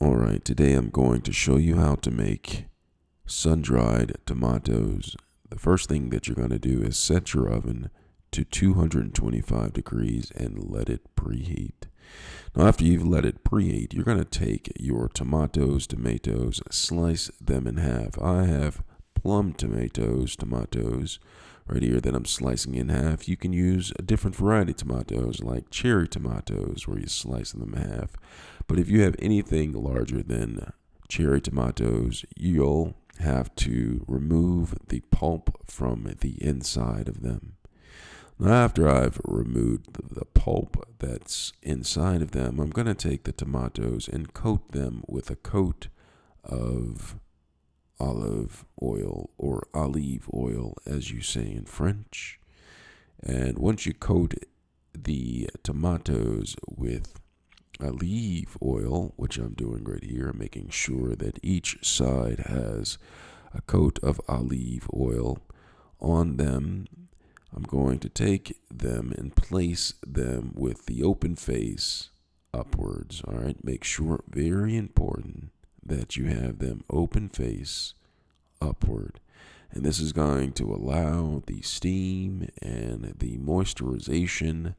Alright, today I'm going to show you how to make sun-dried tomatoes. The first thing that you're going to do is set your oven to 225 degrees and let it preheat. Now after you've let it preheat, you're going to take your tomatoes, slice them in half. I have plum tomatoes right here that I'm slicing in half. You can use a different variety of tomatoes like cherry tomatoes where you slice them in half. But if you have anything larger than cherry tomatoes, you'll have to remove the pulp from the inside of them. Now after I've removed the pulp that's inside of them, I'm going to take the tomatoes and coat them with a coat of olive oil, or olive oil as you say in French. And once you coat the tomatoes with olive oil, which I'm doing right here, making sure that each side has a coat of olive oil on them, I'm going to take them and place them with the open face upwards. All right, make sure, very important, that you have them open face upward. And this is going to allow the steam and the moisturization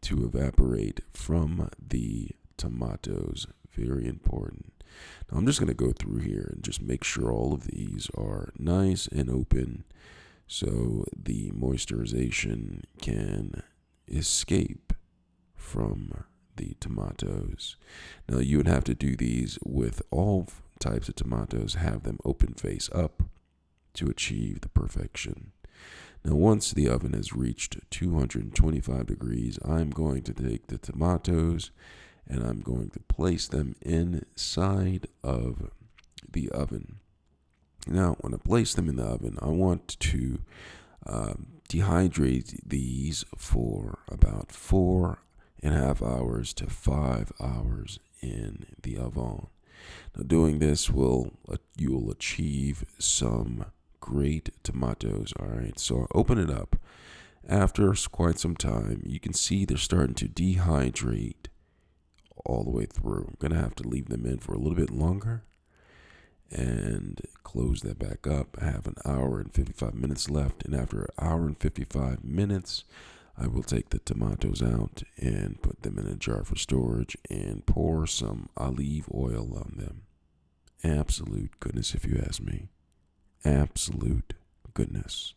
to evaporate from the tomatoes. Very important. Now I'm just going to go through here and just make sure all of these are nice and open so the moisturization can escape from the tomatoes. Now you would have to do these with all types of tomatoes, have them open face up to achieve the perfection. Now once the oven has reached 225 degrees, I'm going to take the tomatoes and I'm going to place them inside of the oven. Now when I place them in the oven, I want to dehydrate these for about 4.5 hours to 5 hours in the oven. Now doing this you will achieve some great tomatoes. All right, so open it up. After quite some time, you can see they're starting to dehydrate all the way through. I'm gonna have to leave them in for a little bit longer and close that back up. I have 1 hour and 55 minutes left, and after 1 hour and 55 minutes, I will take the tomatoes out and put them in a jar for storage and pour some olive oil on them. Absolute goodness, if you ask me. Absolute goodness.